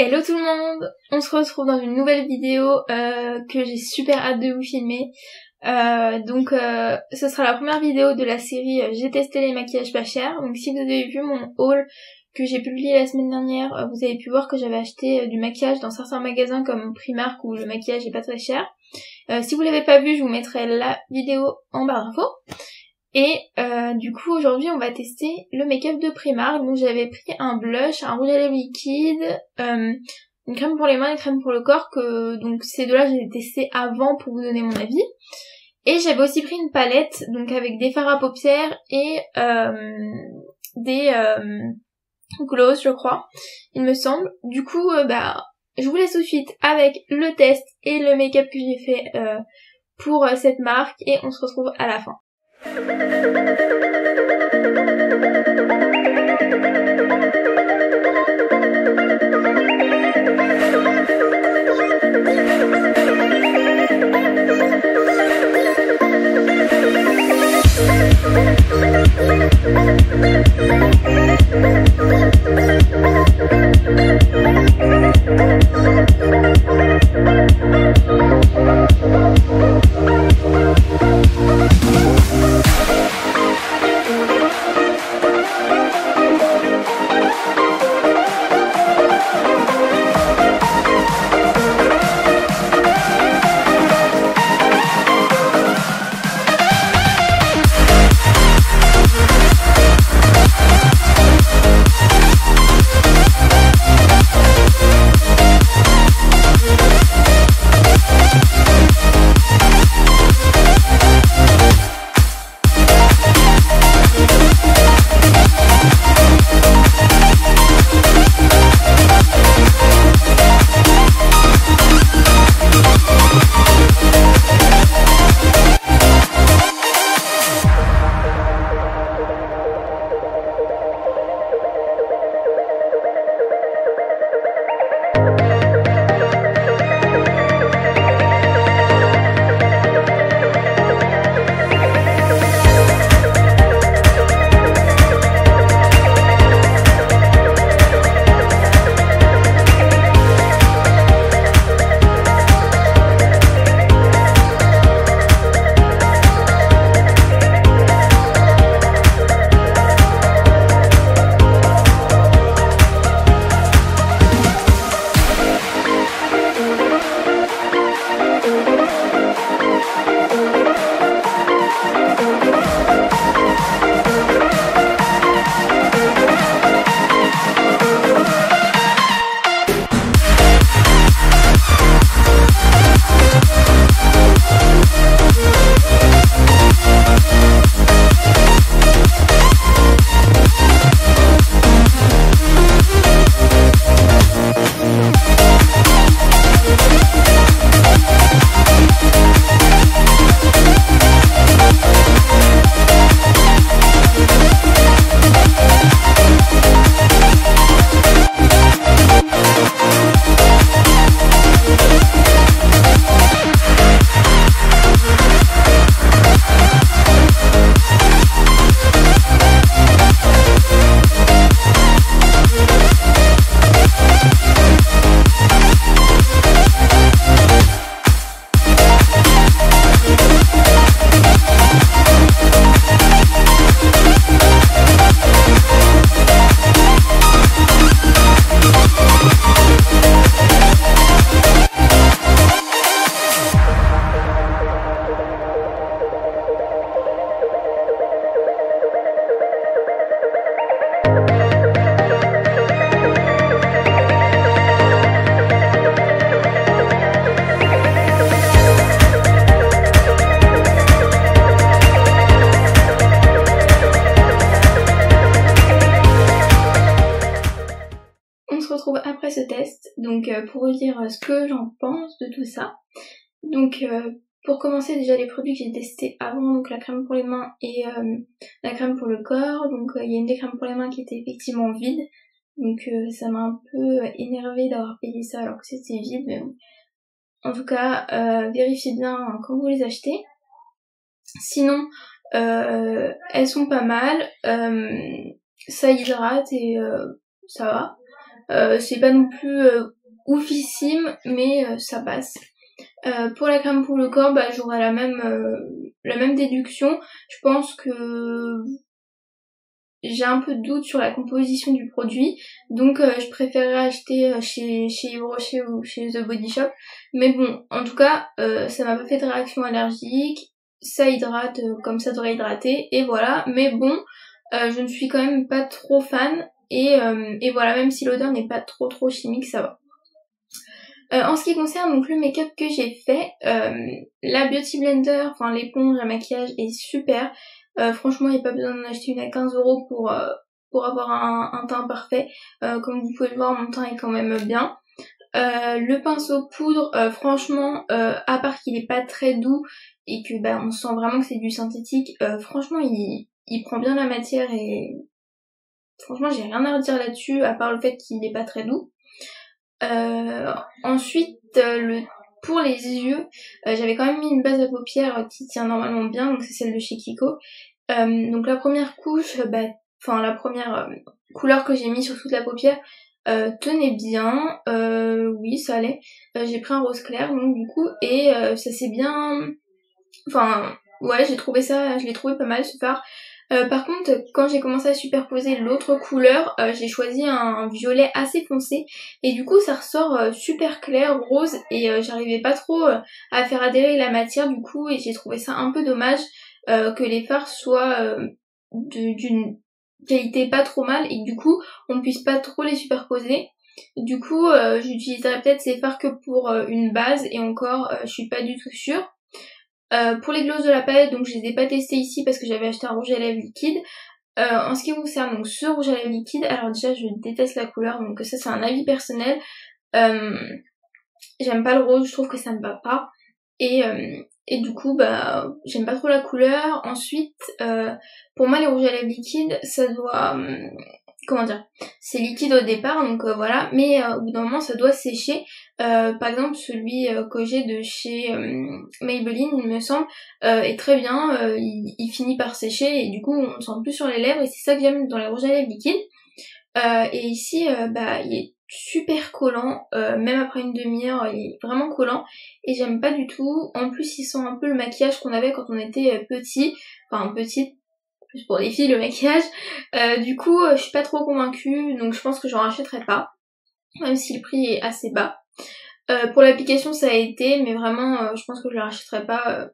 Hello tout le monde, on se retrouve dans une nouvelle vidéo que j'ai super hâte de vous filmer. Ce sera la première vidéo de la série J'ai testé les maquillages pas chers. Donc si vous avez vu mon haul que j'ai publié la semaine dernière, vous avez pu voir que j'avais acheté du maquillage dans certains magasins comme Primark où le maquillage est pas très cher. Si vous l'avez pas vu, je vous mettrai la vidéo en barre d'infos. Et du coup aujourd'hui on va tester le make-up de Primark. Donc j'avais pris un blush, un rouge à lèvres liquide, une crème pour les mains et une crème pour le corps, que donc ces deux là j'ai testé avant pour vous donner mon avis. Et j'avais aussi pris une palette donc avec des fards à paupières et des gloss je crois, il me semble. Du coup je vous laisse tout de suite avec le test et le make-up que j'ai fait pour cette marque et on se retrouve à la fin. Après ce test, donc pour vous dire ce que j'en pense de tout ça. Donc pour commencer, déjà les produits que j'ai testés avant, donc la crème pour les mains et la crème pour le corps. Donc il y a une des crèmes pour les mains qui était effectivement vide, donc ça m'a un peu énervée d'avoir payé ça alors que c'était vide, mais bon. En tout cas, vérifiez bien quand vous les achetez. Sinon, elles sont pas mal, ça hydrate et ça va. c'est pas non plus oufissime, mais ça passe. Pour la crème pour le corps, bah j'aurai la même déduction. Je pense que j'ai un peu de doute sur la composition du produit, donc je préférerais acheter chez Yves Rocher ou chez The Body Shop. Mais bon, en tout cas, ça m'a pas fait de réaction allergique, ça hydrate comme ça devrait hydrater, et voilà. Mais bon, je ne suis quand même pas trop fan, et voilà, même si l'odeur n'est pas trop chimique, ça va. En ce qui concerne donc le make-up que j'ai fait, la Beauty Blender, enfin l'éponge à maquillage est super. Franchement, il n'y a pas besoin d'en acheter une à 15 € pour avoir un teint parfait. Comme vous pouvez le voir, mon teint est quand même bien. Le pinceau poudre, franchement, à part qu'il est pas très doux et que bah on sent vraiment que c'est du synthétique, franchement il prend bien la matière et franchement j'ai rien à redire là-dessus à part le fait qu'il est pas très doux. Ensuite, pour les yeux, j'avais quand même mis une base à paupières qui tient normalement bien, donc c'est celle de chez Kiko. Donc la première couche, la première couleur que j'ai mis sur toute la paupière tenait bien, oui ça allait. J'ai pris un rose clair donc du coup et ça s'est bien, enfin ouais je l'ai trouvé pas mal ce fard. Par contre, quand j'ai commencé à superposer l'autre couleur, j'ai choisi un violet assez foncé et du coup ça ressort super clair, rose, et j'arrivais pas trop à faire adhérer la matière du coup, et j'ai trouvé ça un peu dommage que les fards soient d'une qualité pas trop mal et que du coup on puisse pas trop les superposer. Du coup j'utiliserai peut-être ces fards que pour une base, et encore je suis pas du tout sûre. Pour les glosses de la palette, donc je les ai pas testés ici parce que j'avais acheté un rouge à lèvres liquide. En ce qui concerne donc ce rouge à lèvres liquide, alors déjà je déteste la couleur, donc ça c'est un avis personnel. J'aime pas le rose, je trouve que ça me va pas. Et du coup bah j'aime pas trop la couleur. Ensuite pour moi les rouges à lèvres liquides ça doit comment dire, c'est liquide au départ donc voilà, mais au bout d'un moment ça doit sécher. Par exemple celui que j'ai de chez Maybelline il me semble est très bien, il finit par sécher et du coup on ne sent plus sur les lèvres, et c'est ça que j'aime dans les rouges à lèvres liquides. Et ici il est super collant, même après une demi-heure il est vraiment collant et j'aime pas du tout. En plus il sent un peu le maquillage qu'on avait quand on était petit, enfin petite, plus pour les filles le maquillage. Du coup je suis pas trop convaincue, donc je pense que j'en rachèterai pas, même si le prix est assez bas. Pour l'application ça a été, mais vraiment je pense que je le rachèterai pas,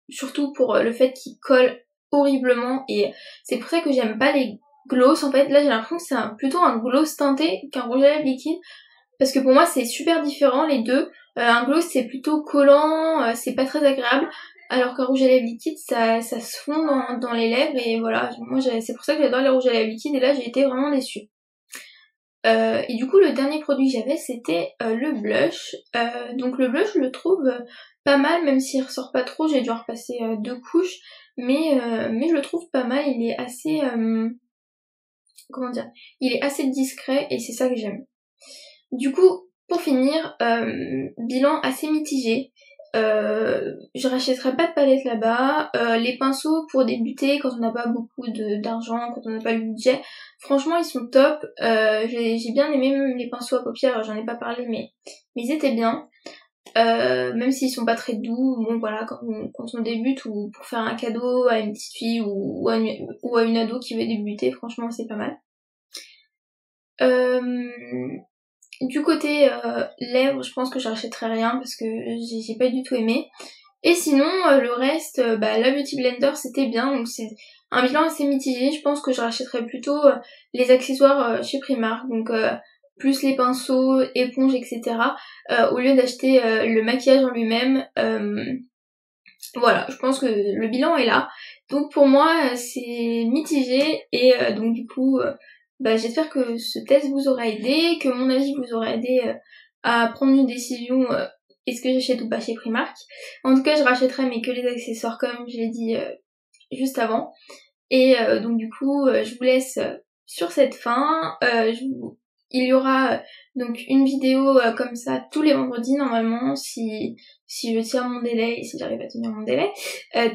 surtout pour le fait qu'il colle horriblement, et c'est pour ça que j'aime pas les gloss. En fait là j'ai l'impression que c'est plutôt un gloss teinté qu'un rouge à lèvres liquide, parce que pour moi c'est super différent les deux. Un gloss c'est plutôt collant, c'est pas très agréable, alors qu'un rouge à lèvres liquide ça se fond dans les lèvres, et voilà, moi c'est pour ça que j'adore les rouges à lèvres liquides, et là j'ai été vraiment déçue. Et du coup le dernier produit que j'avais c'était le blush. Donc le blush je le trouve pas mal, même s'il ressort pas trop, j'ai dû en repasser 2 couches, mais je le trouve pas mal, il est assez comment dire, il est assez discret et c'est ça que j'aime. Du coup pour finir, bilan assez mitigé. Je rachèterai pas de palette là-bas. Les pinceaux pour débuter quand on n'a pas beaucoup d'argent, quand on n'a pas le budget, franchement ils sont top. J'ai bien aimé même les pinceaux à paupières, j'en ai pas parlé mais ils étaient bien. Même s'ils sont pas très doux, bon voilà, quand on débute ou pour faire un cadeau à une petite fille ou à une ado qui veut débuter, franchement c'est pas mal. Du côté lèvres, je pense que je rachèterai rien parce que j'ai pas du tout aimé. Et sinon le reste, la Beauty Blender c'était bien, donc c'est un bilan assez mitigé. Je pense que je rachèterais plutôt les accessoires chez Primark, donc plus les pinceaux, éponges, etc. Au lieu d'acheter le maquillage en lui-même. Voilà, je pense que le bilan est là. Donc pour moi c'est mitigé, et donc du coup j'espère que ce test vous aura aidé, que mon avis vous aura aidé à prendre une décision, est-ce que j'achète ou pas chez Primark. En tout cas je rachèterai mais que les accessoires comme je l'ai dit juste avant. Et donc du coup je vous laisse sur cette fin. Il y aura donc une vidéo comme ça tous les vendredis normalement, si je tiens mon délai et si j'arrive à tenir mon délai.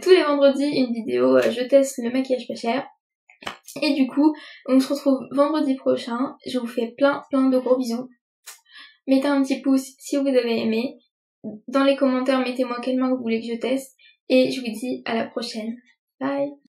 Tous les vendredis une vidéo je teste le maquillage pas cher. Et du coup, on se retrouve vendredi prochain. Je vous fais plein de gros bisous. Mettez un petit pouce si vous avez aimé. Dans les commentaires, mettez-moi quelle marque vous voulez que je teste. Et je vous dis à la prochaine. Bye!